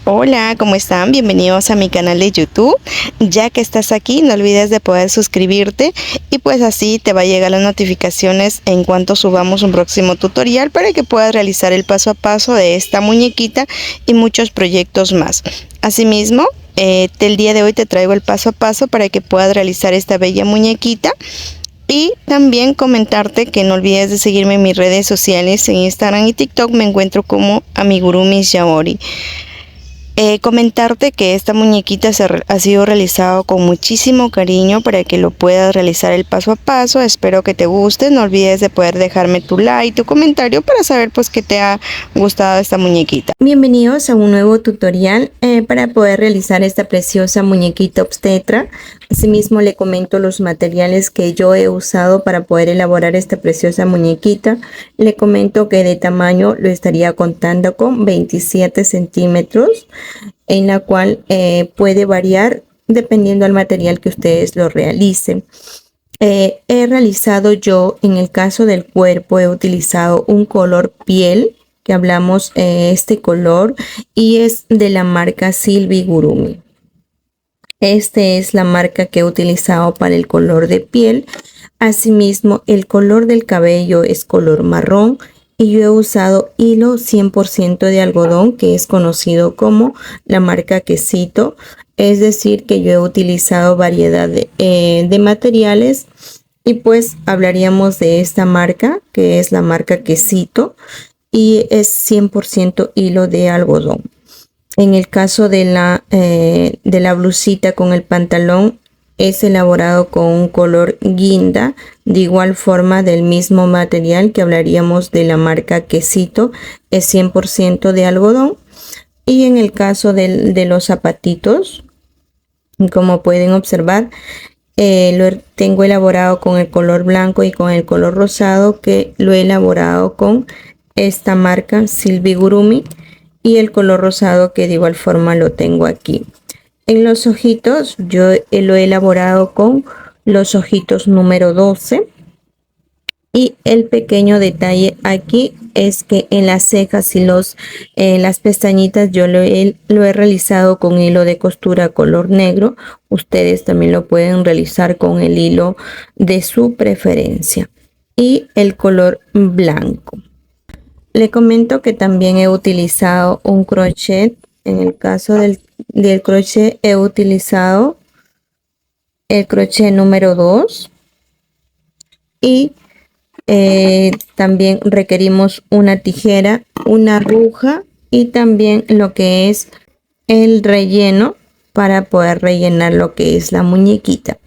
Hola, ¿cómo están? Bienvenidos a mi canal de YouTube. Ya que estás aquí, no olvides de poder suscribirte y pues así te va a llegar las notificaciones en cuanto subamos un próximo tutorial para que puedas realizar el paso a paso de esta muñequita y muchos proyectos más. Asimismo, el día de hoy te traigo el paso a paso para que puedas realizar esta bella muñequita. Y también comentarte que no olvides de seguirme en mis redes sociales, en Instagram y TikTok me encuentro como Amigurumi Yaori. Comentarte que esta muñequita ha sido realizado con muchísimo cariño para que lo puedas realizar el paso a paso. Espero que te guste. No olvides de poder dejarme tu like, tu comentario para saber pues que te ha gustado esta muñequita. Bienvenidos a un nuevo tutorial para poder realizar esta preciosa muñequita obstetra. Asimismo le comento los materiales que yo he usado para poder elaborar esta preciosa muñequita. Le comento que de tamaño lo estaría contando con 27 centímetros, en la cual puede variar dependiendo del material que ustedes lo realicen. He realizado yo, en el caso del cuerpo, he utilizado un color piel, que hablamos este color, y es de la marca Silvigurumi. Este es la marca que he utilizado para el color de piel. Asimismo, el color del cabello es color marrón y yo he usado hilo 100% de algodón, que es conocido como la marca Quesito. Es decir, que yo he utilizado variedad de materiales y pues hablaríamos de esta marca, que es la marca Quesito, y es 100% hilo de algodón. En el caso de la blusita con el pantalón, es elaborado con un color guinda, de igual forma del mismo material que hablaríamos de la marca Quesito, es 100% de algodón. Y en el caso de los zapatitos, como pueden observar, lo tengo elaborado con el color blanco y con el color rosado, que lo he elaborado con esta marca Silvigurumi, y el color rosado que de igual forma lo tengo aquí. En los ojitos yo lo he elaborado con los ojitos número 12. Y el pequeño detalle aquí es que en las cejas y las pestañitas yo lo he realizado con hilo de costura color negro. Ustedes también lo pueden realizar con el hilo de su preferencia. Y el color blanco. Le comento que también he utilizado un crochet. En el caso del crochet he utilizado el crochet número 2 y también requerimos una tijera, una aguja y también lo que es el relleno para poder rellenar lo que es la muñequita.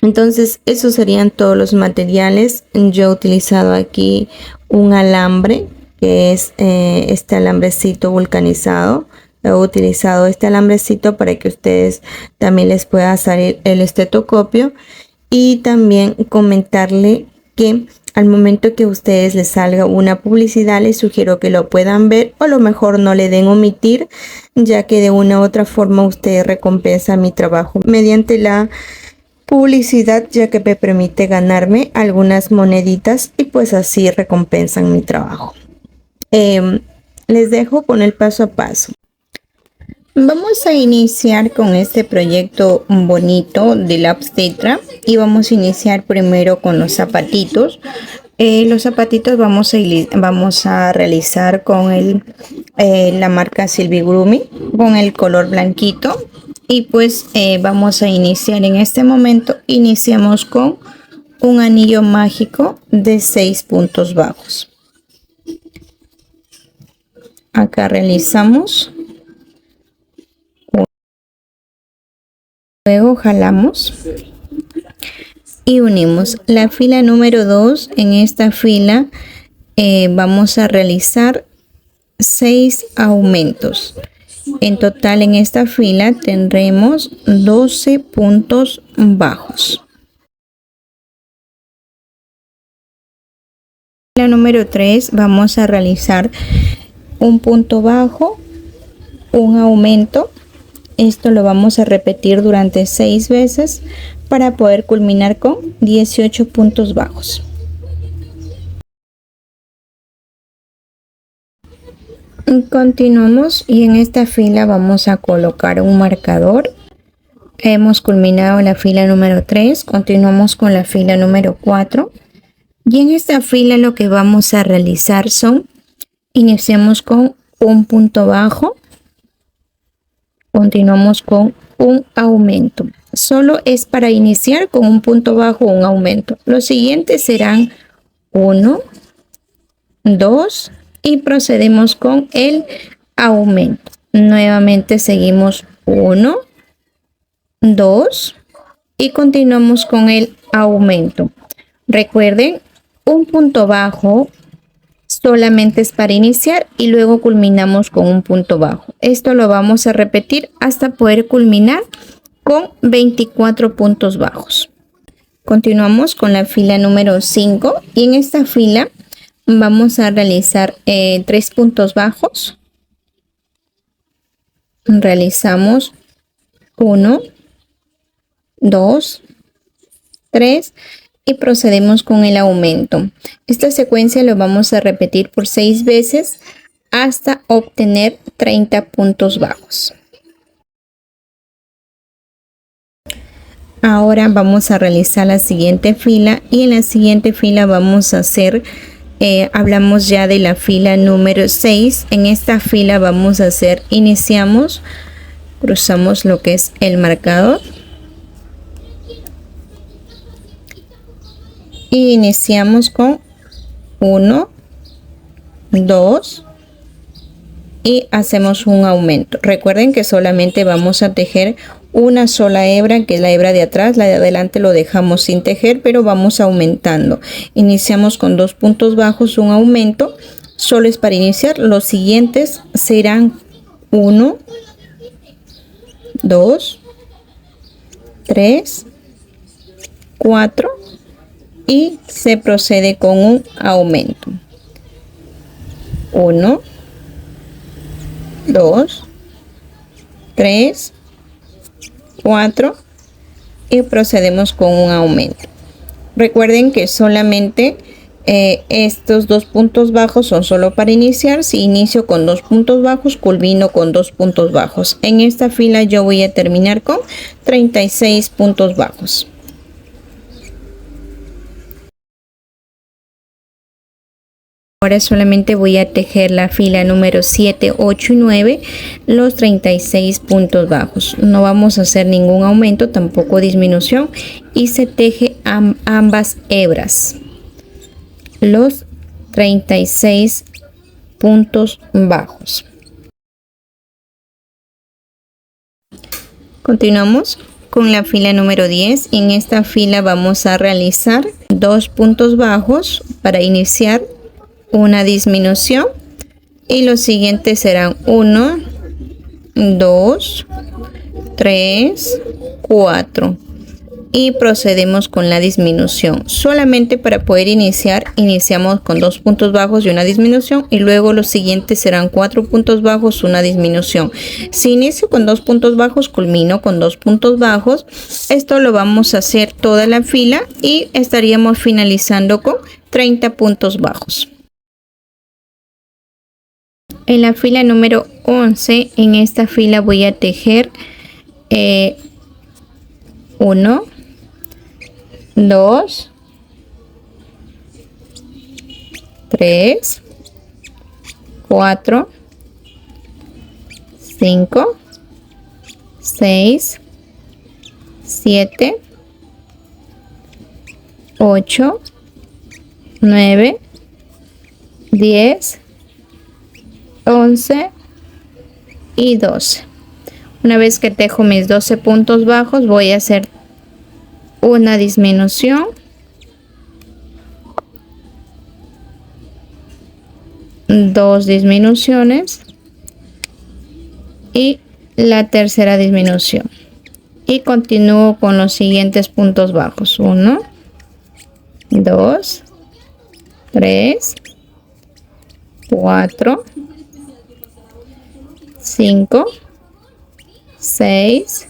Entonces esos serían todos los materiales. Yo he utilizado aquí un alambre, que es este alambrecito vulcanizado. He utilizado este alambrecito para que ustedes también les pueda salir el estetoscopio. Y también comentarle que al momento que a ustedes les salga una publicidad, les sugiero que lo puedan ver, o a lo mejor no le den omitir, ya que de una u otra forma usted recompensa mi trabajo mediante la publicidad, ya que me permite ganarme algunas moneditas y pues así recompensan mi trabajo. Les dejo con el paso a paso. Vamos a iniciar con este proyecto bonito de la obstetra y vamos a iniciar primero con los zapatitos. Los zapatitos vamos a realizar con la marca Silvigurumi, con el color blanquito. Y pues vamos a iniciar en este momento. Iniciamos con un anillo mágico de 6 puntos bajos. Acá realizamos. Luego jalamos y unimos la fila número 2. En esta fila vamos a realizar 6 aumentos. En total en esta fila tendremos 12 puntos bajos. En la número 3 vamos a realizar un punto bajo, un aumento. Esto lo vamos a repetir durante 6 veces para poder culminar con 18 puntos bajos. Continuamos y en esta fila vamos a colocar un marcador. Hemos culminado la fila número 3, continuamos con la fila número 4 y en esta fila lo que vamos a realizar son, iniciamos con un punto bajo, continuamos con un aumento. Solo es para iniciar con un punto bajo o un aumento. Los siguientes serán 1, 2 y procedemos con el aumento. Nuevamente seguimos 1, 2 y continuamos con el aumento. Recuerden, un punto bajo solamente es para iniciar y luego culminamos con un punto bajo. Esto lo vamos a repetir hasta poder culminar con 24 puntos bajos. Continuamos con la fila número 5 y en esta fila vamos a realizar 3 puntos bajos. Realizamos 1, 2, 3 y procedemos con el aumento. Esta secuencia lo vamos a repetir por 6 veces hasta obtener 30 puntos bajos. Ahora vamos a realizar la siguiente fila y en la siguiente fila vamos a hacer, hablamos ya de la fila número 6. En esta fila vamos a hacer, iniciamos, cruzamos lo que es el marcador y iniciamos con 1, 2 y hacemos un aumento. Recuerden que solamente vamos a tejer una sola hebra, que es la hebra de atrás. La de adelante lo dejamos sin tejer, pero vamos aumentando. Iniciamos con 2 puntos bajos, un aumento. Solo es para iniciar. Los siguientes serán 1, 2, 3, 4 y se procede con un aumento. 1, 2, 3, 4 y procedemos con un aumento. Recuerden que solamente estos 2 puntos bajos son solo para iniciar. Si inicio con 2 puntos bajos, culmino con 2 puntos bajos. En esta fila yo voy a terminar con 36 puntos bajos. Ahora solamente voy a tejer la fila número 7, 8 y 9, los 36 puntos bajos. No vamos a hacer ningún aumento, tampoco disminución, y se teje ambas hebras. Los 36 puntos bajos. Continuamos con la fila número 10. En esta fila vamos a realizar 2 puntos bajos para iniciar, una disminución y los siguientes serán 1, 2, 3, 4 y procedemos con la disminución. Solamente para poder iniciar, iniciamos con 2 puntos bajos y una disminución y luego los siguientes serán 4 puntos bajos, una disminución. Si inicio con 2 puntos bajos, culmino con 2 puntos bajos. Esto lo vamos a hacer toda la fila y estaríamos finalizando con 30 puntos bajos. En la fila número 11, en esta fila voy a tejer 1, 2, 3, 4, 5, 6, 7, 8, 9, 10, 11 y 12. Una vez que tejo mis 12 puntos bajos, voy a hacer una disminución, dos disminuciones y la tercera disminución y continúo con los siguientes puntos bajos: 1, 2, 3, 4, 5, 6,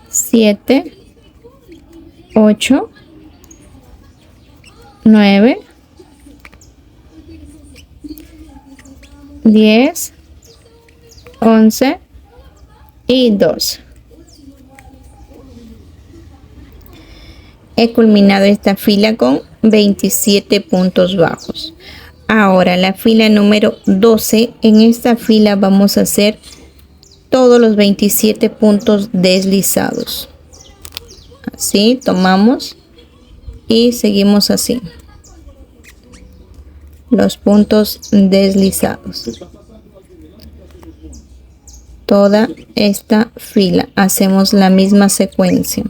7, 8, 9, 10, 11 y 12. He culminado esta fila con 27 puntos bajos. Ahora la fila número 12, en esta fila vamos a hacer todos los 27 puntos deslizados. Así tomamos y seguimos así. Los puntos deslizados. Toda esta fila hacemos la misma secuencia.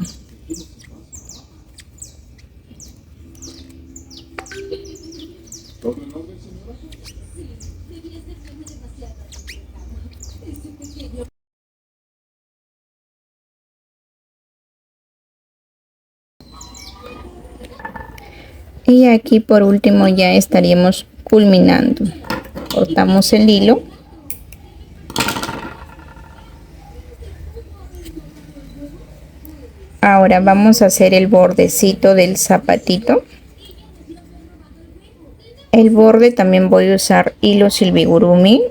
Y aquí por último ya estaríamos culminando. Cortamos el hilo. Ahora vamos a hacer el bordecito del zapatito. El borde también voy a usar hilo silbigurumi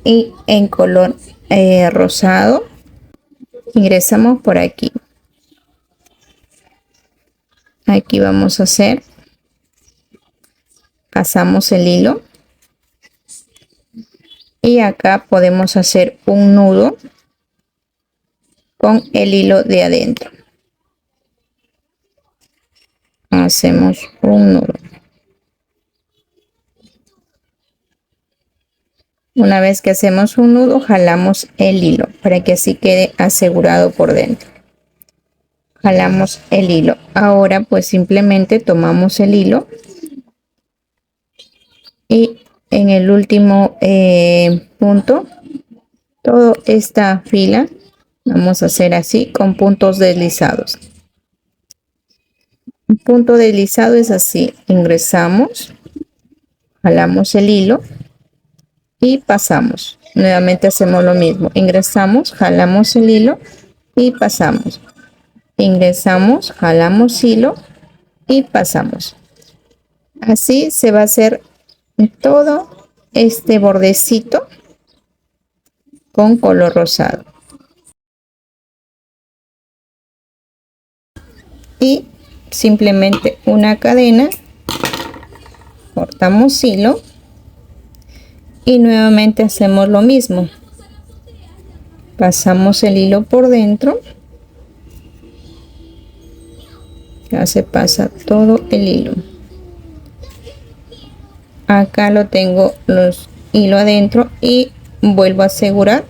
y en color rosado. Ingresamos por aquí. Aquí vamos a hacer, pasamos el hilo y acá podemos hacer un nudo con el hilo de adentro. Hacemos un nudo. Una vez que hacemos un nudo, jalamos el hilo para que así quede asegurado por dentro. Jalamos el hilo. Ahora pues simplemente tomamos el hilo y en el último punto, toda esta fila vamos a hacer así con puntos deslizados. Un punto deslizado es así: ingresamos, jalamos el hilo y pasamos. Nuevamente hacemos lo mismo: ingresamos, jalamos el hilo y pasamos. Ingresamos, jalamos hilo y pasamos. Así se va a hacer todo este bordecito con color rosado. Y simplemente una cadena, cortamos hilo y nuevamente hacemos lo mismo. Pasamos el hilo por dentro. Ya se pasa todo el hilo. Acá lo tengo los hilo adentro y vuelvo a asegurar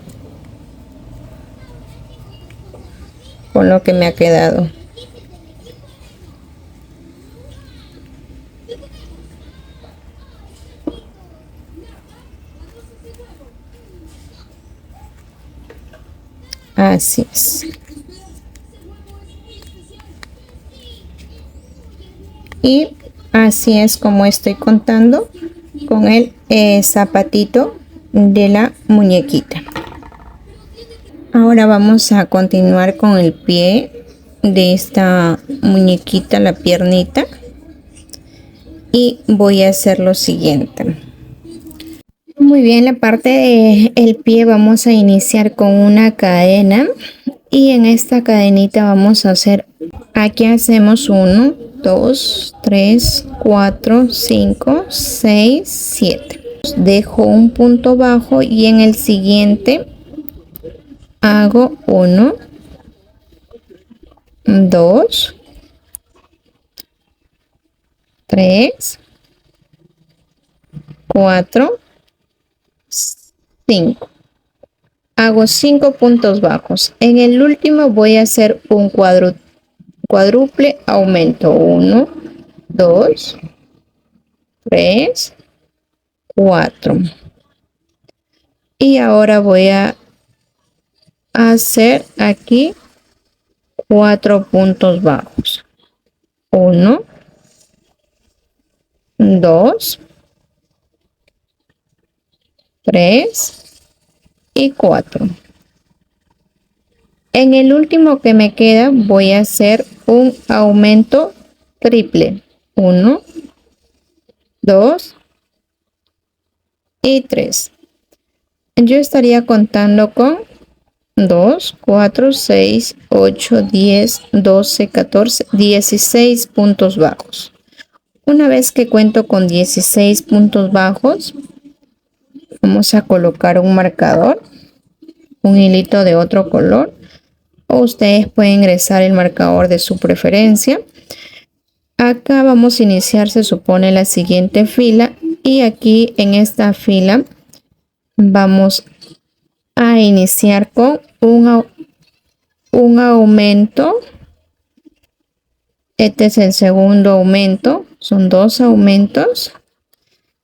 con lo que me ha quedado. Así es. Y así es como estoy contando con el zapatito de la muñequita. Ahora vamos a continuar con el pie de esta muñequita, la piernita, y voy a hacer lo siguiente. Muy bien, la parte del pie vamos a iniciar con una cadena y en esta cadenita vamos a hacer, aquí hacemos 1, 2, 3, 4, 5, 6, 7. Dejo un punto bajo y en el siguiente hago 1, 2, 3, 4, 5. Hago 5 puntos bajos. En el último voy a hacer un cuádruple aumento. 1, 2, 3, 4. Y ahora voy a hacer aquí 4 puntos bajos. 1, 2, 3 y 4. En el último que me queda voy a hacer un aumento triple. 1, 2, y 3. Yo estaría contando con 2, 4, 6, 8, 10, 12, 14, 16 puntos bajos. Una vez que cuento con 16 puntos bajos, vamos a colocar un marcador, un hilito de otro color, o ustedes pueden ingresar el marcador de su preferencia. Acá vamos a iniciar, se supone, la siguiente fila, y aquí en esta fila vamos a iniciar con un aumento. Este es el segundo aumento, son 2 aumentos,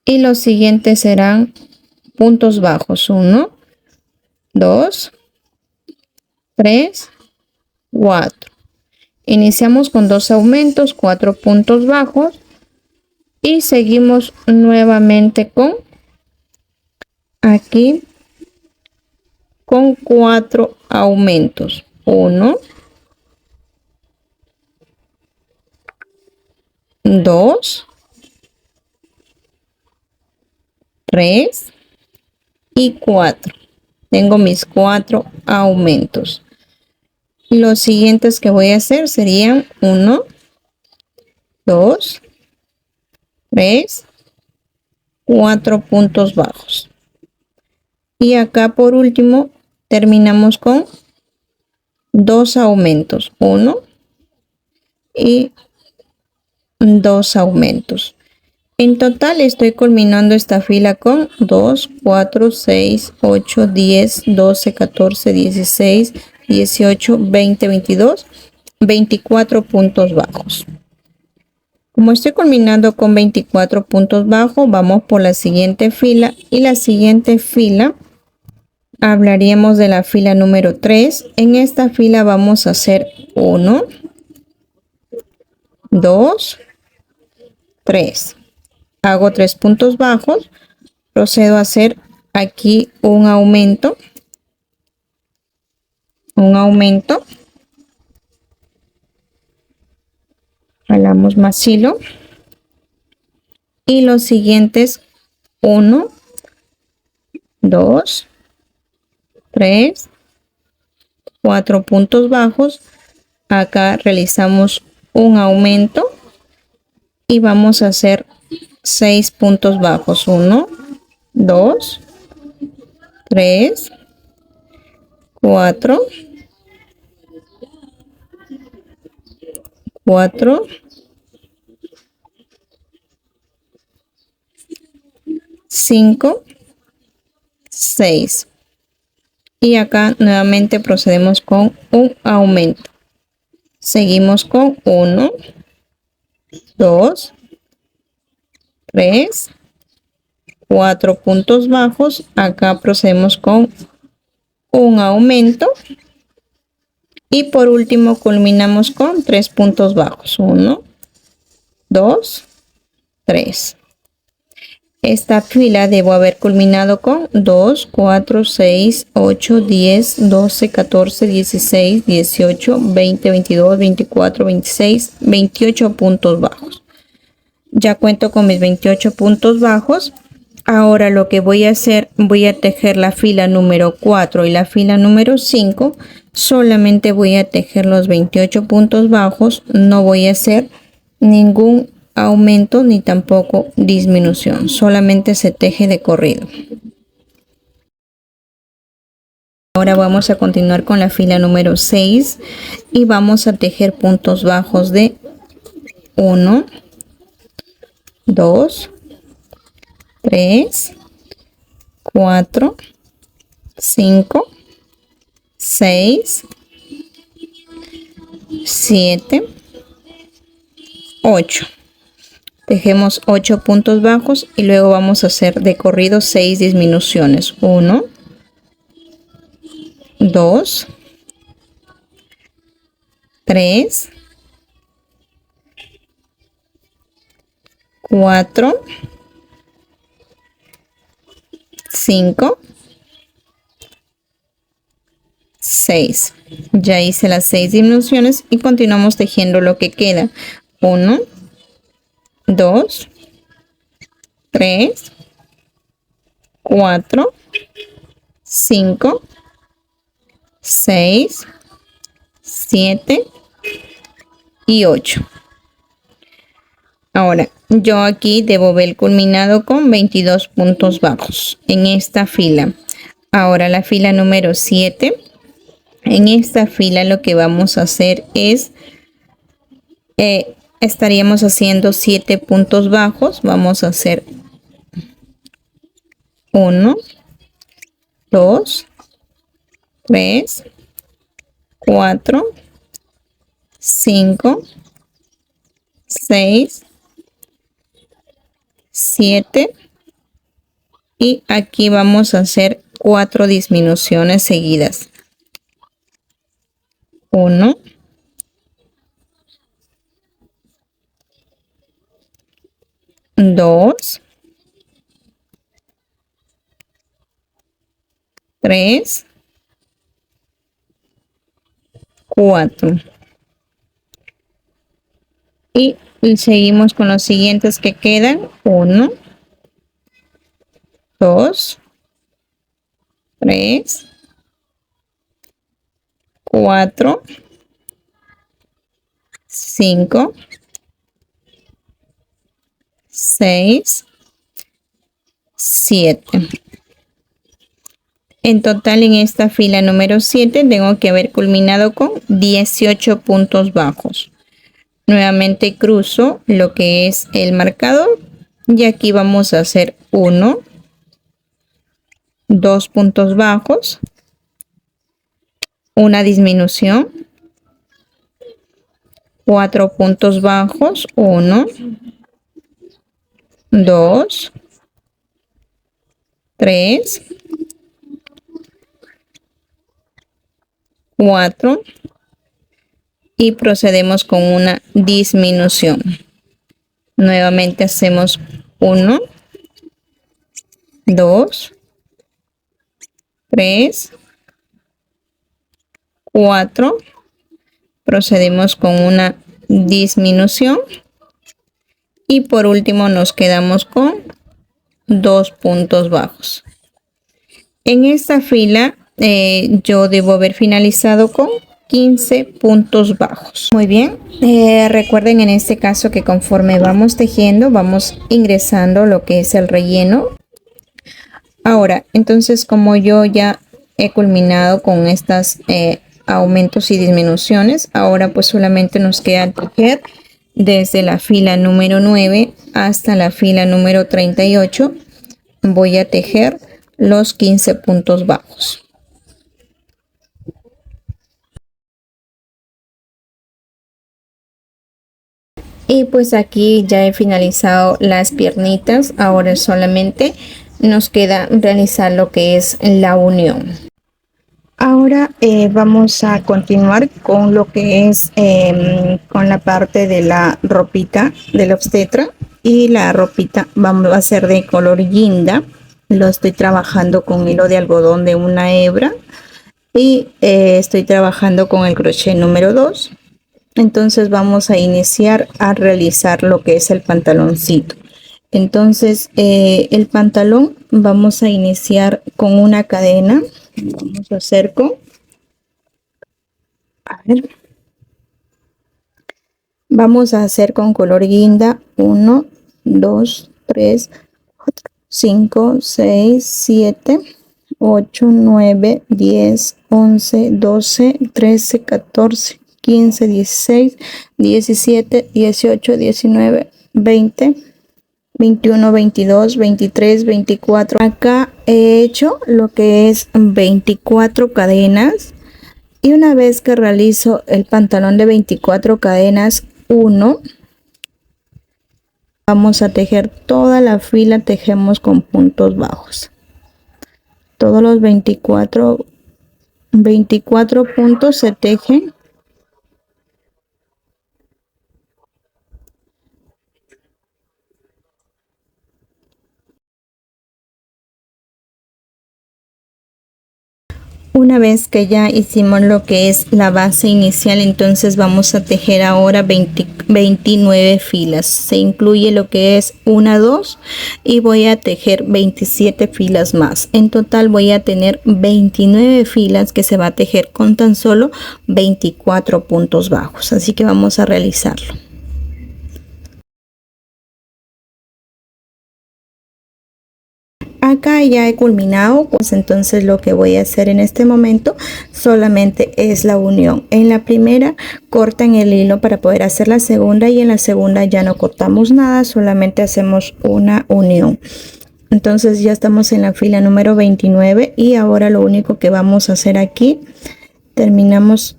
y los siguientes serán puntos bajos: 1, 2, 3, 4. Iniciamos con 2 aumentos, 4 puntos bajos, y seguimos nuevamente con aquí con 4 aumentos: 1, 2, 3 y 4. Tengo mis 4 aumentos. Los siguientes que voy a hacer serían 1, 2, 3, 4 puntos bajos. Y acá por último terminamos con 2 aumentos: 1 y 2 aumentos. En total estoy culminando esta fila con 2, 4, 6, 8, 10, 12, 14, 16, 18, 20, 22, 24 puntos bajos. Como estoy culminando con 24 puntos bajos, vamos por la siguiente fila, y la siguiente fila hablaríamos de la fila número 3. En esta fila vamos a hacer 1, 2, 3. Hago 3 puntos bajos, procedo a hacer aquí un aumento, jalamos más hilo, y los siguientes 1, 2, 3, 4 puntos bajos. Acá realizamos un aumento y vamos a hacer 6 puntos bajos: 1, 2, 3, 4, 5, 6. Y acá nuevamente procedemos con un aumento. Seguimos con 1, 2, 3, 4 puntos bajos. Acá procedemos con un aumento. Y por último culminamos con 3 puntos bajos: 1, 2, 3. Esta fila debo haber culminado con 2, 4, 6, 8, 10, 12, 14, 16, 18, 20, 22, 24, 26, 28 puntos bajos. Ya cuento con mis 28 puntos bajos. Ahora lo que voy a hacer, voy a tejer la fila número 4 y la fila número 5. Solamente voy a tejer los 28 puntos bajos. No voy a hacer ningún aumento ni tampoco disminución, solamente se teje de corrido. Ahora vamos a continuar con la fila número 6 y vamos a tejer puntos bajos de 1, 2, 3, 4, 5, 6, 7, 8. Tejemos 8 puntos bajos y luego vamos a hacer de corrido 6 disminuciones: 1, 2, 3, 4, 5, 6. Ya hice las 6 disminuciones y continuamos tejiendo lo que queda: 1, 2, 3, 4, 5, 6, 7 y 8. Ahora, yo aquí debo ver culminado con 22 puntos bajos en esta fila. Ahora la fila número 7. En esta fila lo que vamos a hacer es, estaríamos haciendo 7 puntos bajos. Vamos a hacer 1, 2, 3, 4, 5, 6, 7 y aquí vamos a hacer 4 disminuciones seguidas. 1, 2, 3, 4 y seguimos con los siguientes que quedan. 1, 2, 3, 4, 5, 6, 7. En total en esta fila número 7 tengo que haber culminado con 18 puntos bajos. Nuevamente cruzo lo que es el marcador y aquí vamos a hacer 1, 2 puntos bajos, una disminución, 4 puntos bajos, 1, 2, 3, 4 y procedemos con una disminución. Nuevamente hacemos 1, 2, 3, 4, procedemos con una disminución y por último nos quedamos con 2 puntos bajos. En esta fila yo debo haber finalizado con 15 puntos bajos. Muy bien, recuerden en este caso que conforme vamos tejiendo vamos ingresando lo que es el relleno. Ahora, entonces como yo ya he culminado con estas aumentos y disminuciones, ahora pues solamente nos queda tejer desde la fila número 9 hasta la fila número 38. Voy a tejer los 15 puntos bajos. Y pues aquí ya he finalizado las piernitas. Ahora solamente nos queda realizar lo que es la unión. Ahora vamos a continuar con lo que es con la parte de la ropita del obstetra, y la ropita vamos a hacer de color guinda. Lo estoy trabajando con hilo de algodón de una hebra y estoy trabajando con el crochet número 2. Entonces vamos a iniciar a realizar lo que es el pantaloncito. Entonces el pantalón vamos a iniciar con una cadena. Vamos a hacer vamos a hacer con color guinda 1, 2, 3, 4, 5, 6, 7, 8, 9, 10, 11, 12, 13, 14, 15, 16, 17, 18, 19, 20, 21, 22, 23, 24. Acá he hecho lo que es 24 cadenas. Y una vez que realizo el pantalón de 24 cadenas 1, vamos a tejer toda la fila, tejemos con puntos bajos. Todos los 24 puntos se tejen Una vez que ya hicimos lo que es la base inicial, entonces vamos a tejer ahora 29 filas. Se incluye lo que es 1, 2 y voy a tejer 27 filas más. En total voy a tener 29 filas que se va a tejer con tan solo 24 puntos bajos. Así que vamos a realizarlo. Acá ya he culminado, pues entonces lo que voy a hacer en este momento solamente es la unión. En la primera cortan el hilo para poder hacer la segunda y en la segunda ya no cortamos nada, solamente hacemos una unión. Entonces ya estamos en la fila número 29 y ahora lo único que vamos a hacer aquí, terminamos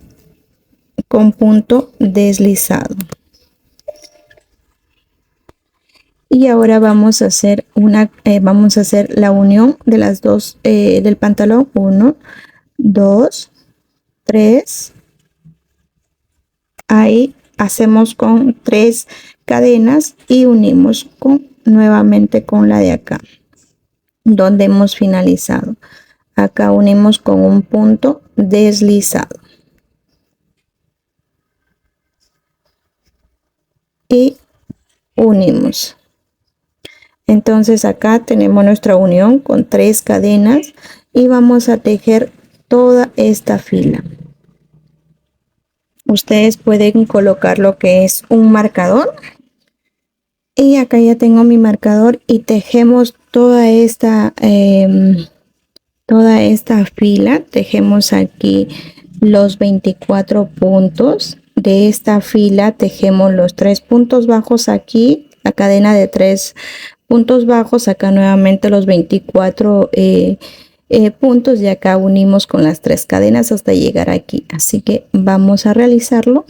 con punto deslizado. Y ahora vamos a hacer la unión de las dos del pantalón. 1, 2, 3. Ahí hacemos con 3 cadenas y unimos nuevamente con la de acá, donde hemos finalizado. Acá unimos con un punto deslizado. Y unimos. Entonces acá tenemos nuestra unión con 3 cadenas y vamos a tejer toda esta fila. Ustedes pueden colocar lo que es un marcador y acá ya tengo mi marcador y tejemos toda esta fila. Tejemos aquí los 24 puntos de esta fila, tejemos los 3 puntos bajos aquí, la cadena de 3 puntos bajos, acá nuevamente los 24 puntos y acá unimos con las 3 cadenas hasta llegar aquí. Así que vamos a realizarlo.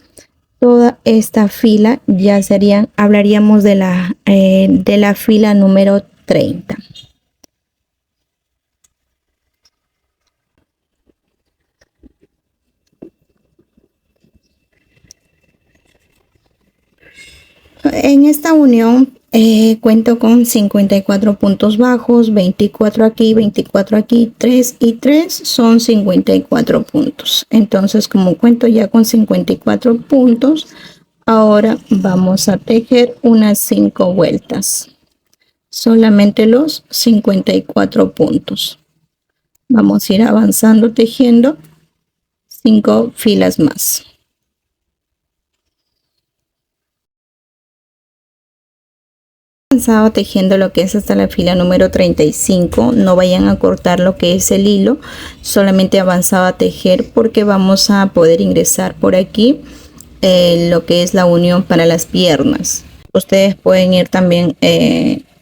Toda esta fila ya hablaríamos de la fila número 30. En esta unión cuento con 54 puntos bajos, 24 aquí, 24 aquí, 3 y 3 son 54 puntos. Entonces, como cuento ya con 54 puntos, ahora vamos a tejer unas 5 vueltas. Solamente los 54 puntos. Vamos a ir avanzando tejiendo 5 filas más. Avanzado tejiendo lo que es hasta la fila número 35. No vayan a cortar lo que es el hilo, solamente avanzado a tejer porque vamos a poder ingresar por aquí lo que es la unión para las piernas. Ustedes pueden ir también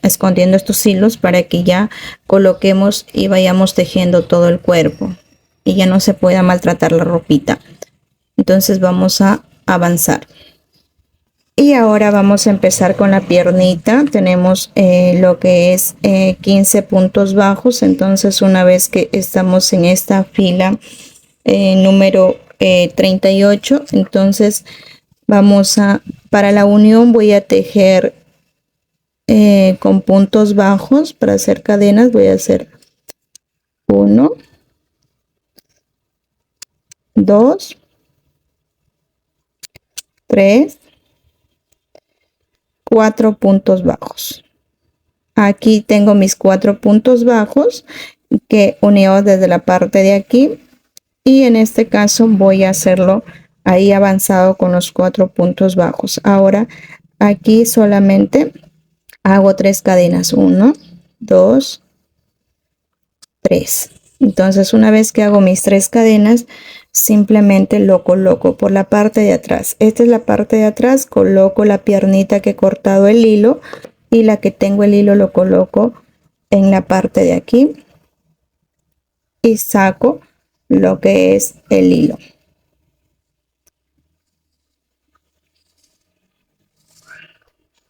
escondiendo estos hilos para que ya coloquemos y vayamos tejiendo todo el cuerpo y ya no se pueda maltratar la ropita. Entonces vamos a avanzar. Y ahora vamos a empezar con la piernita. Tenemos lo que es 15 puntos bajos. Entonces una vez que estamos en esta fila número 38, entonces para la unión voy a tejer con puntos bajos. Para hacer cadenas voy a hacer 1, 2, 3, 4 puntos bajos. Aquí tengo mis 4 puntos bajos que unidos desde la parte de aquí, y en este caso voy a hacerlo ahí avanzado con los 4 puntos bajos. Ahora aquí solamente hago 3 cadenas, 1, 2, 3. Entonces una vez que hago mis 3 cadenas, simplemente lo coloco por la parte de atrás. Esta es la parte de atrás. Coloco la piernita que he cortado el hilo y la que tengo el hilo lo coloco en la parte de aquí y saco lo que es el hilo.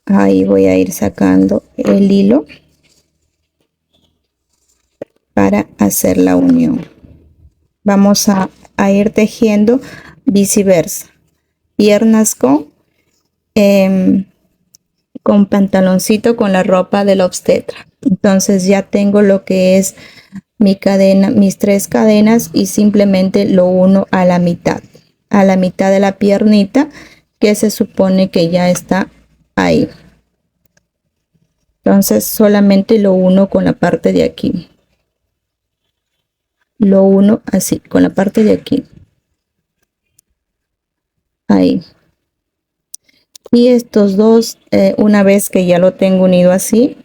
Ahí voy a ir sacando el hilo para hacer la unión. Vamos a ir tejiendo viceversa, piernas con pantaloncito con la ropa del obstetra. Entonces ya tengo lo que es mis 3 cadenas y simplemente lo uno a la mitad de la piernita que se supone que ya está ahí. Entonces solamente lo uno con la parte de aquí, lo uno así con la parte de aquí, ahí. Y estos dos, una vez que ya lo tengo unido así,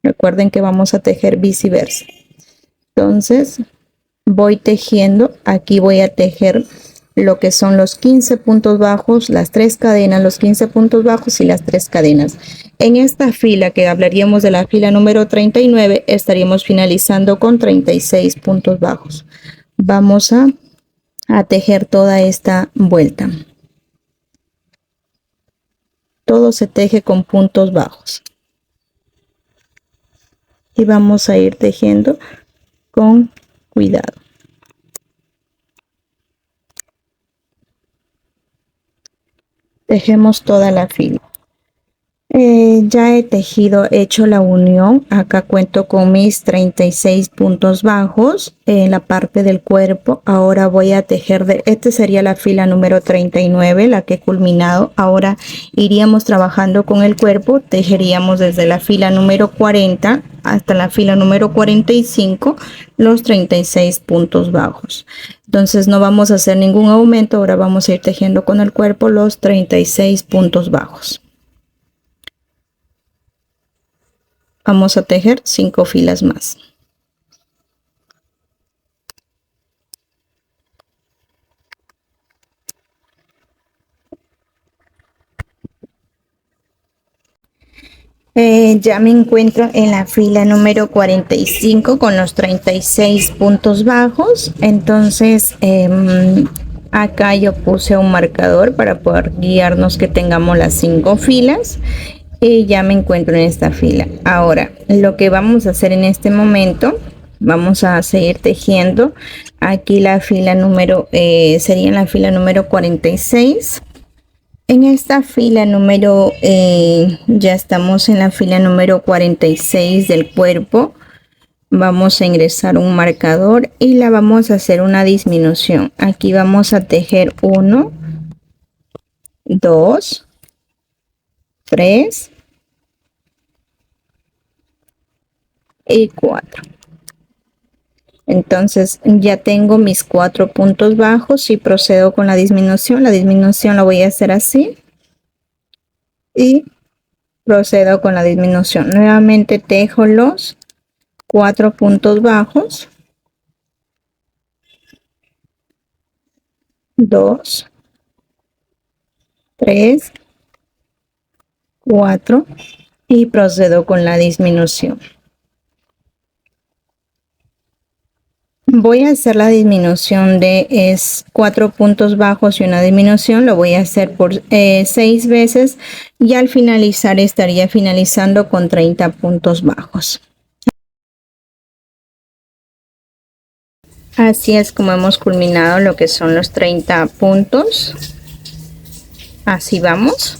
recuerden que vamos a tejer viceversa. Entonces voy tejiendo, aquí voy a tejer lo que son los 15 puntos bajos, las 3 cadenas, los 15 puntos bajos y las 3 cadenas. En esta fila que hablaríamos de la fila número 39, estaríamos finalizando con 36 puntos bajos. Vamos a tejer toda esta vuelta. Todo se teje con puntos bajos. Y vamos a ir tejiendo con cuidado. Tejemos toda la fila. Ya he hecho la unión. Acá cuento con mis 36 puntos bajos en la parte del cuerpo. Ahora voy a tejer este sería la fila número 39, la que he culminado. Ahora iríamos trabajando con el cuerpo. Tejeríamos desde la fila número 40 hasta la fila número 45 los 36 puntos bajos. Entonces no vamos a hacer ningún aumento. Ahora vamos a ir tejiendo con el cuerpo los 36 puntos bajos. Vamos a tejer 5 filas más. Ya me encuentro en la fila número 45 con los 36 puntos bajos. Entonces acá yo puse un marcador para poder guiarnos que tengamos las 5 filas. Y ya me encuentro en esta fila. Ahora lo que vamos a hacer en este momento, vamos a seguir tejiendo aquí la fila número sería la fila número 46. En esta fila número ya estamos en la fila número 46 del cuerpo. Vamos a ingresar un marcador y la vamos a hacer una disminución. Aquí vamos a tejer 1 2 3 y 4. Entonces ya tengo mis 4 puntos bajos y procedo con la disminución. La disminución la voy a hacer así y procedo con la disminución. Nuevamente tejo los 4 puntos bajos, 2 3 4 y procedo con la disminución. Voy a hacer la disminución de 4 puntos bajos y una disminución. Lo voy a hacer por 6 veces y al finalizar estaría finalizando con 30 puntos bajos. Así es como hemos culminado lo que son los 30 puntos. Así vamos.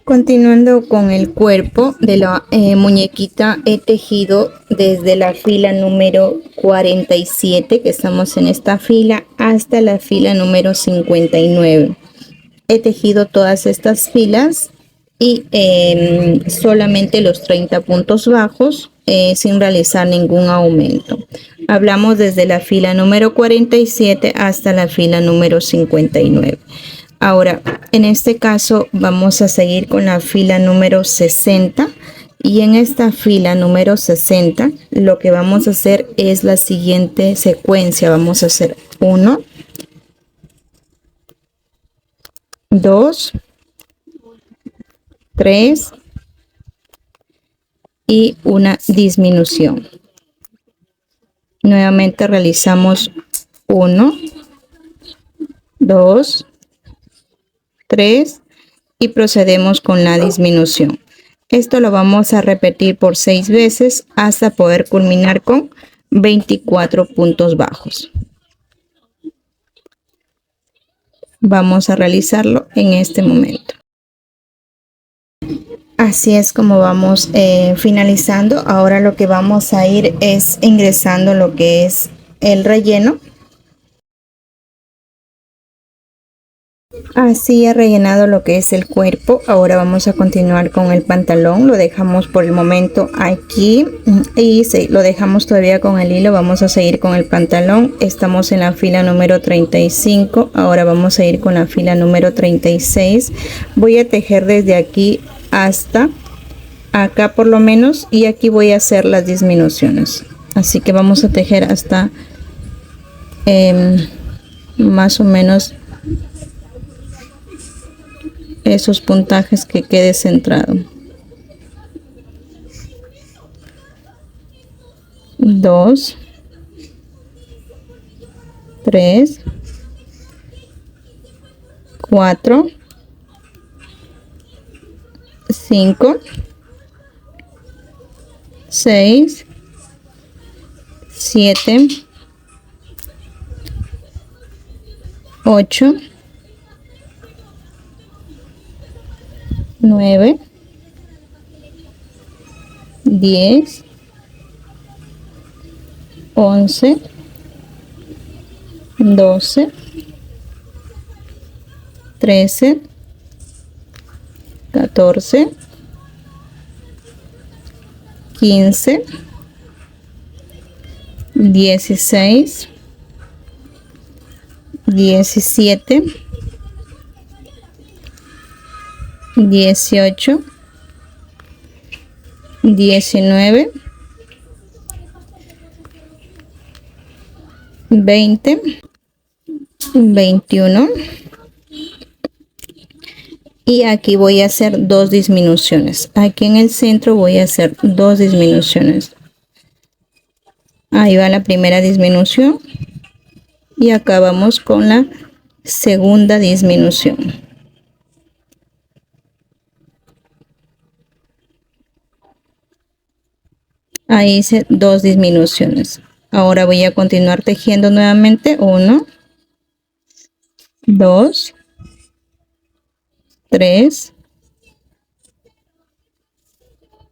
Continuando con el cuerpo de la muñequita, he tejido desde la fila número 47, que estamos en esta fila, hasta la fila número 59. He tejido todas estas filas y solamente los 30 puntos bajos sin realizar ningún aumento. Hablamos desde la fila número 47 hasta la fila número 59. Ahora, en este caso vamos a seguir con la fila número 60 y en esta fila número 60 lo que vamos a hacer es la siguiente secuencia. Vamos a hacer 1, 2, 3 y una disminución. Nuevamente realizamos 1, 2, 3 y procedemos con la disminución. Esto lo vamos a repetir por 6 veces hasta poder culminar con 24 puntos bajos. Vamos a realizarlo en este momento. Así es como vamos finalizando. Ahora lo que vamos a ir es ingresando lo que es el relleno. Así he rellenado lo que es el cuerpo. Ahora vamos a continuar con el pantalón. Lo dejamos por el momento aquí y lo dejamos todavía con el hilo. Vamos a seguir con el pantalón. Estamos en la fila número 35. Ahora vamos a ir con la fila número 36. Voy a tejer desde aquí hasta acá por lo menos, y aquí voy a hacer las disminuciones. Así que vamos a tejer hasta más o menos esos puntajes que quede centrado. 2, 3, 4, 5, 6, 7, 8, 9, 10, 11, 12, 13, 14, 15, 16, 17, 18, 19, 20, 21, y aquí voy a hacer 2 disminuciones. Aquí en el centro voy a hacer 2 disminuciones. Ahí va la primera disminución y acá vamos con la segunda disminución. Ahí hice 2 disminuciones. Ahora voy a continuar tejiendo nuevamente. 1, 2, 3,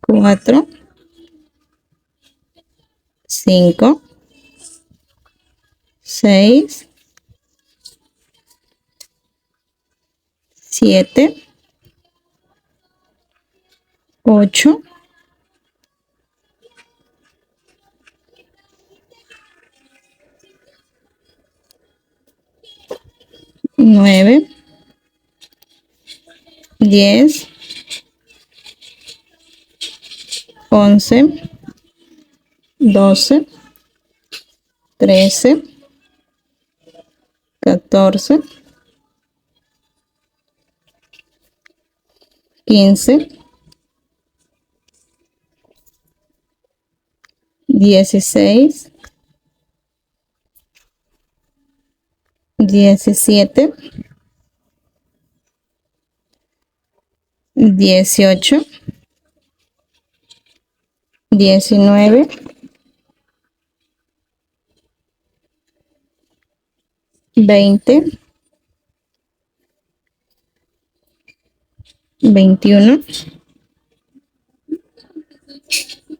4, 5, 6, 7, 8, 9, 10, 11, 12, 13, 14, 15, 16, 17, 18, 19, 20, 21,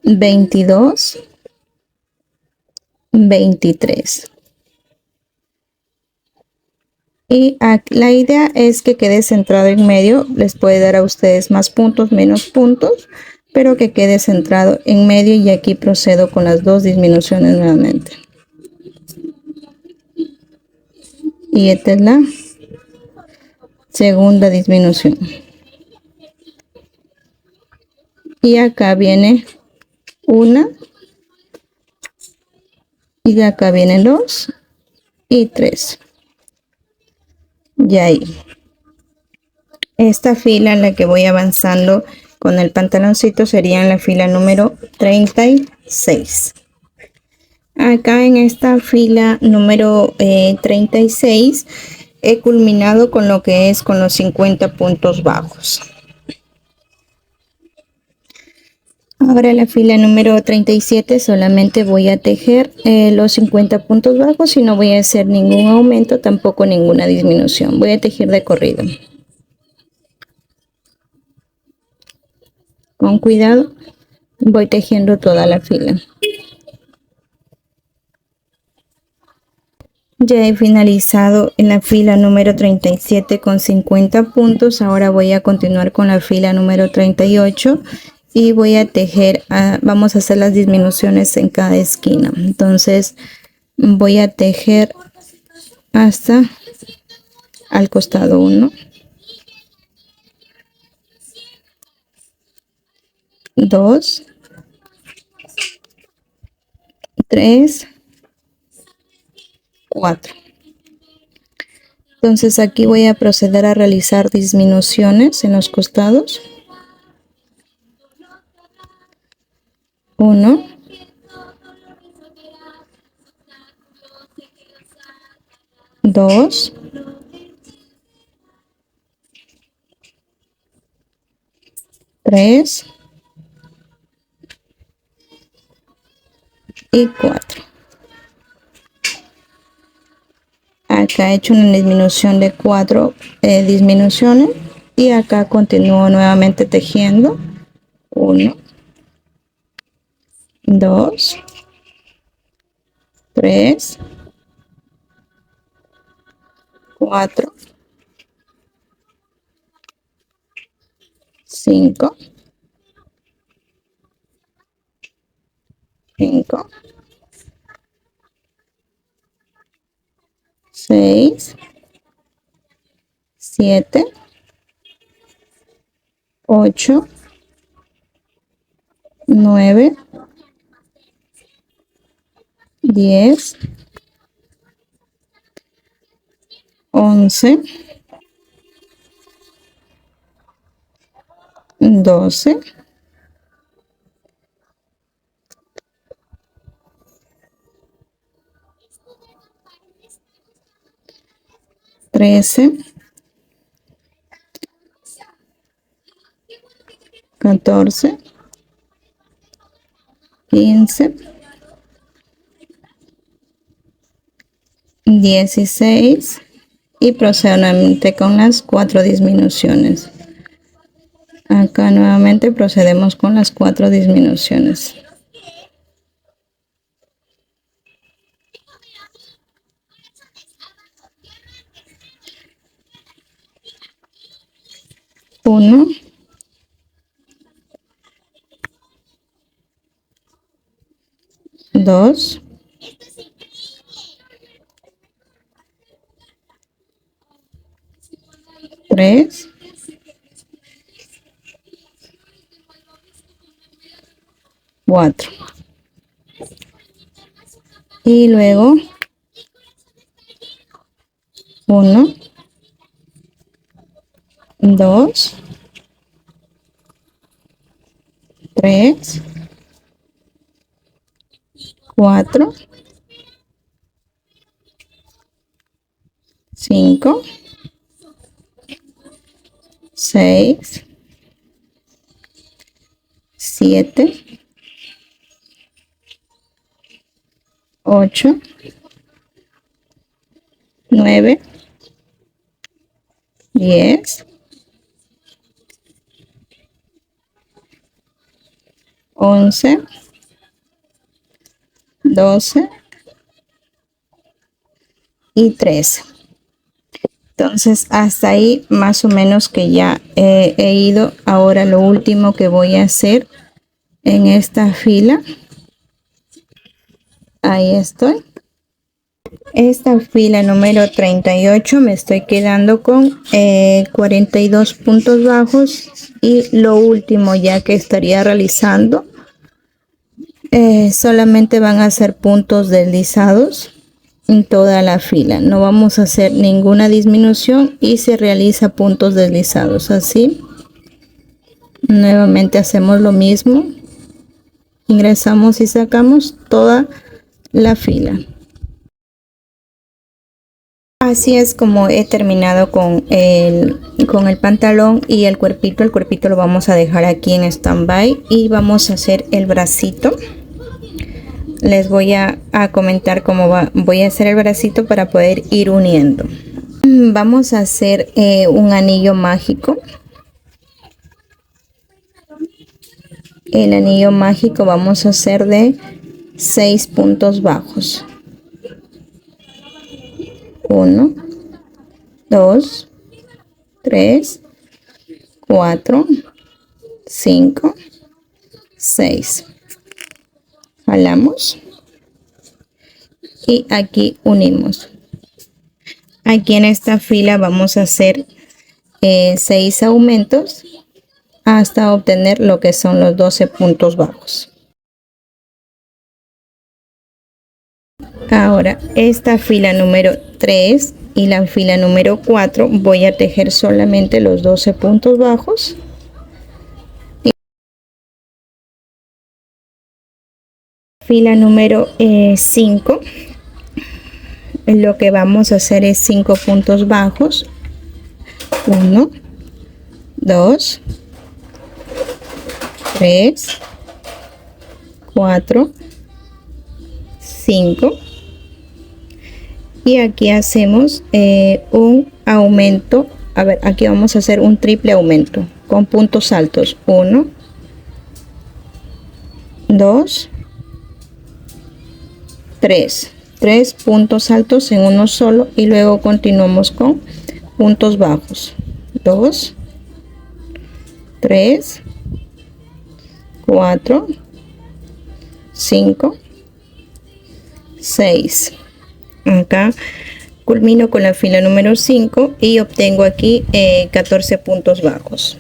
22, 23. Y la idea es que quede centrado en medio. Les puede dar a ustedes más puntos, menos puntos, pero que quede centrado en medio, y aquí procedo con las 2 disminuciones nuevamente. Y esta es la segunda disminución. Y acá viene una, y de acá vienen 2 y 3. Y ahí. Esta fila en la que voy avanzando con el pantaloncito sería en la fila número 36. Acá en esta fila número 36 he culminado con lo que es con los 50 puntos bajos. Ahora en la fila número 37 solamente voy a tejer los 50 puntos bajos y no voy a hacer ningún aumento, tampoco ninguna disminución. Voy a tejer de corrido. Con cuidado voy tejiendo toda la fila. Ya he finalizado en la fila número 37 con 50 puntos. Ahora voy a continuar con la fila número 38 y voy a tejer, vamos a hacer las disminuciones en cada esquina. Entonces voy a tejer hasta al costado 1, 2, 3, 4. Entonces aquí voy a proceder a realizar disminuciones en los costados. 1, 2, 3 y 4. Acá he hecho una disminución de 4 disminuciones y acá continúo nuevamente tejiendo. 1, 2, 3, 4, 5, 6, 7, 8, 9, 10, 11, 12, 13, 14, 15, 16 y procedo nuevamente con las 4 disminuciones. Acá nuevamente procedemos con las 4 disminuciones. Uno, 2, 3, 4 y luego 1, 2, 3, 4, 5, 6, 7, 8, 9, 10, 11, 12 y 13. Entonces hasta ahí más o menos que ya he ido. Ahora lo último que voy a hacer en esta fila, ahí estoy. Esta fila número 38 me estoy quedando con 42 puntos bajos y lo último ya que estaría realizando solamente van a ser puntos deslizados en toda la fila. No vamos a hacer ninguna disminución y se realiza puntos deslizados. Así nuevamente hacemos lo mismo, ingresamos y sacamos toda la fila. Así es como he terminado con el pantalón y el cuerpito. El cuerpito lo vamos a dejar aquí en stand-by y vamos a hacer el bracito. Les voy a comentar cómo voy a hacer el bracito para poder ir uniendo. Vamos a hacer un anillo mágico. el anillo mágico vamos a hacer de 6 puntos bajos. 1, 2, 3, 4, 5, 6. Jalamos y aquí unimos. Aquí en esta fila vamos a hacer 6 aumentos hasta obtener lo que son los 12 puntos bajos. Ahora esta fila número 3 y la fila número 4 voy a tejer solamente los 12 puntos bajos. Fila número 5, lo que vamos a hacer es 5 puntos bajos. 1, 2, 3, 4, 5. Y aquí hacemos un aumento. A ver, aquí vamos a hacer un triple aumento con puntos altos. 1, 2, 3 puntos altos en uno solo y luego continuamos con puntos bajos. 2, 3, 4, 5, 6. Acá culmino con la fila número 5 y obtengo aquí 14 puntos bajos.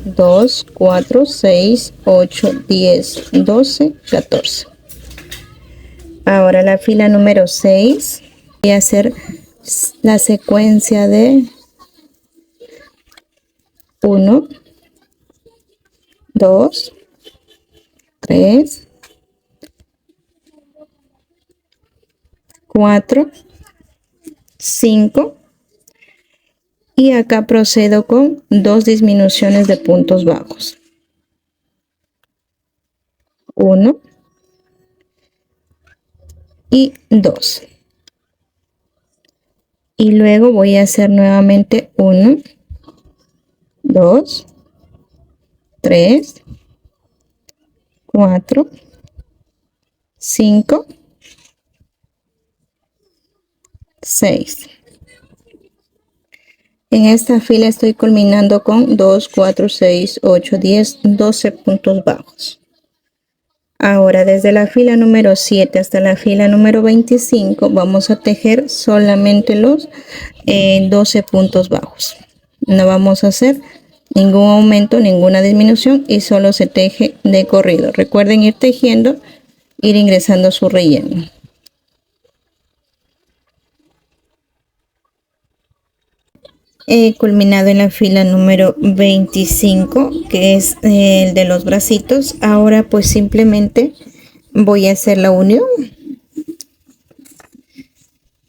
2, 4, 6, 8, 10, 12, 14. Ahora la fila número 6 voy a hacer la secuencia de 1, 2, 3, 4, 5 y acá procedo con 2 disminuciones de puntos bajos. 1 y 2. Y luego voy a hacer nuevamente 1, 2, 3, 4, 5, 6. En esta fila estoy culminando con 2, 4, 6, 8, 10, 12 puntos bajos. Ahora desde la fila número 7 hasta la fila número 25 vamos a tejer solamente los 12 puntos bajos. No vamos a hacer ningún aumento, ninguna disminución y solo se teje de corrido. Recuerden ir tejiendo, ir ingresando su relleno. He culminado en la fila número 25, que es el de los bracitos. Ahora pues simplemente voy a hacer la unión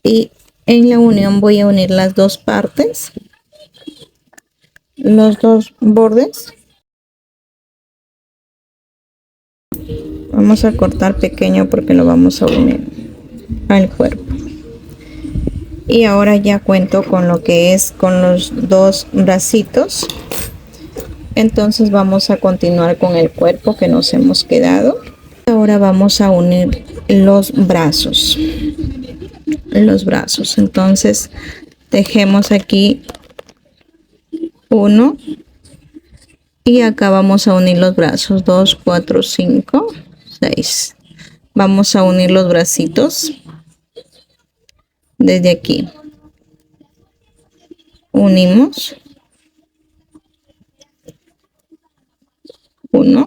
y en la unión voy a unir las dos partes, los dos bordes. Vamos a cortar pequeño porque lo vamos a unir al cuerpo. Y ahora ya cuento con lo que es con los dos bracitos. Entonces vamos a continuar con el cuerpo que nos hemos quedado. Ahora vamos a unir los brazos. Entonces tejemos aquí 1 y acá vamos a unir los brazos. 2, 4, 5, 6. Vamos a unir los bracitos. Desde aquí unimos 1,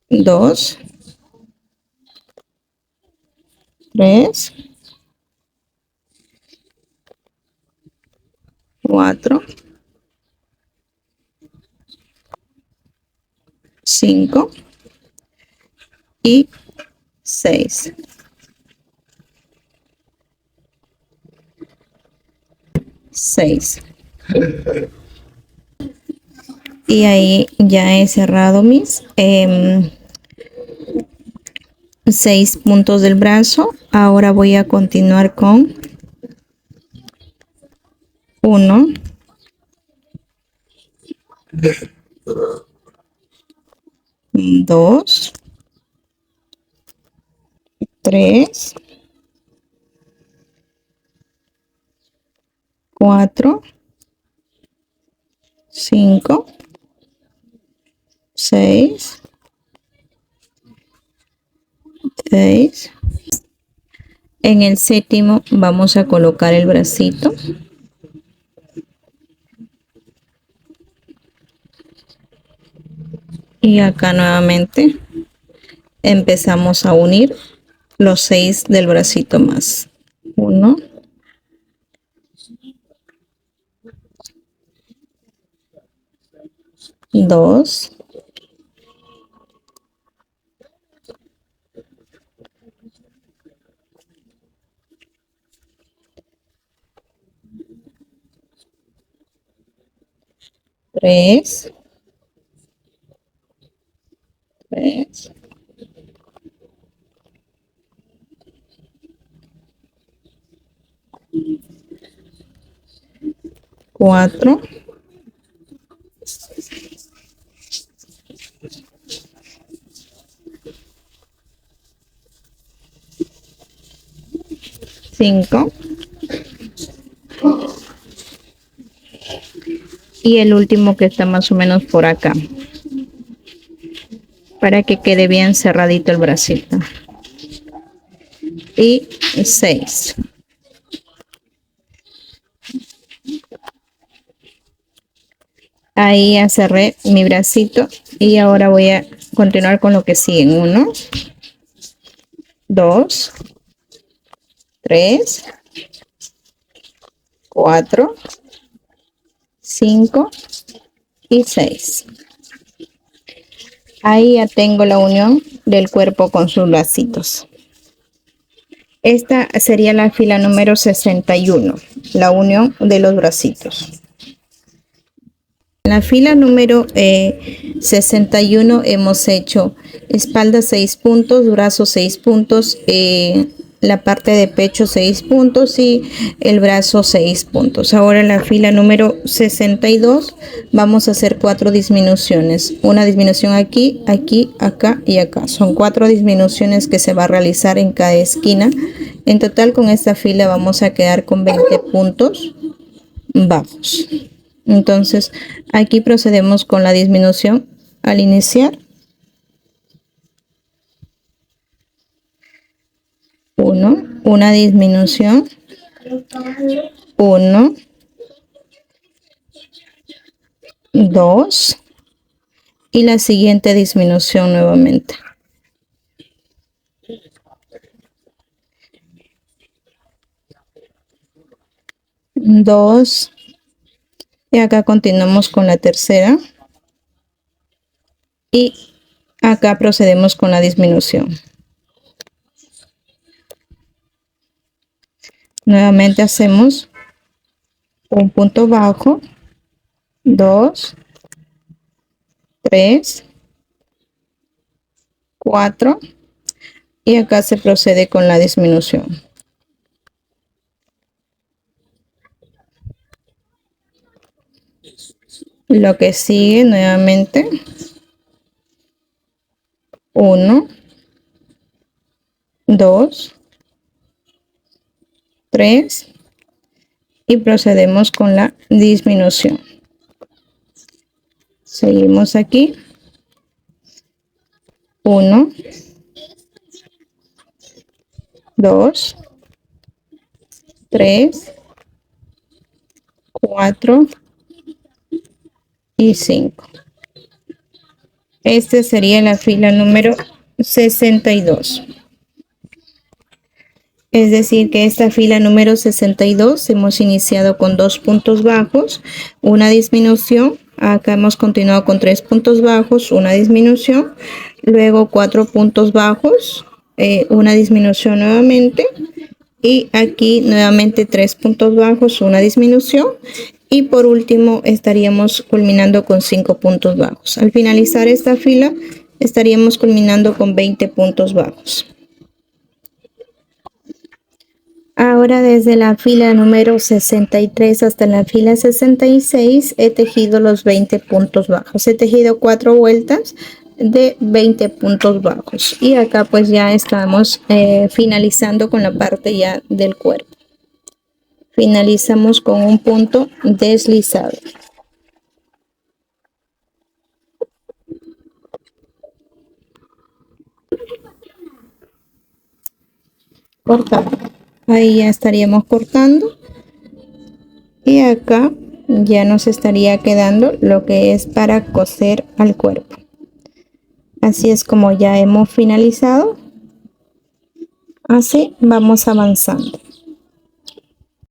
2, 3, 4, 5 y 6. Y ahí ya he cerrado mis 6 puntos del brazo. Ahora voy a continuar con 1, 2, 3, 4, 5, 6, 6. En el séptimo vamos a colocar el bracito. Y acá nuevamente empezamos a unir los 6 del bracito más. 1, 2, 3, 4, 5 y el último que está más o menos por acá, para que quede bien cerradito el bracito. Y 6. Ahí ya cerré mi bracito y ahora voy a continuar con lo que siguen. 1, 2, 3, 4, 5 y 6. Ahí ya tengo la unión del cuerpo con sus bracitos. Esta sería la fila número 61, la unión de los bracitos. En la fila número 61 hemos hecho espalda 6 puntos, brazos 6 puntos, la parte de pecho 6 puntos y el brazo 6 puntos. Ahora en la fila número 62 vamos a hacer 4 disminuciones. Una disminución aquí, aquí, acá y acá. Son 4 disminuciones que se va a realizar en cada esquina. En total con esta fila vamos a quedar con 20 puntos bajos. Entonces aquí procedemos con la disminución al iniciar. 1, una disminución, 1, 2 y la siguiente disminución nuevamente. 2 y acá continuamos con la tercera y acá procedemos con la disminución. Nuevamente hacemos un punto bajo, 2, 3, 4 y acá se procede con la disminución. Lo que sigue nuevamente 1, 2, 3 y procedemos con la disminución. Seguimos aquí 1, 2, 3, 4 y 5. Este sería la fila número 62. Es decir, que esta fila número 62 hemos iniciado con 2 puntos bajos, una disminución. Acá hemos continuado con 3 puntos bajos, una disminución. Luego 4 puntos bajos, una disminución nuevamente. Y aquí nuevamente 3 puntos bajos, una disminución. Y por último estaríamos culminando con 5 puntos bajos. Al finalizar esta fila estaríamos culminando con 20 puntos bajos. Ahora desde la fila número 63 hasta la fila 66 he tejido los 20 puntos bajos. He tejido 4 vueltas de 20 puntos bajos y acá pues ya estamos finalizando con la parte ya del cuerpo. Finalizamos con un punto deslizado. Cortamos. Ahí ya estaríamos cortando y acá ya nos estaría quedando lo que es para coser al cuerpo. Así es como ya hemos finalizado. Así vamos avanzando.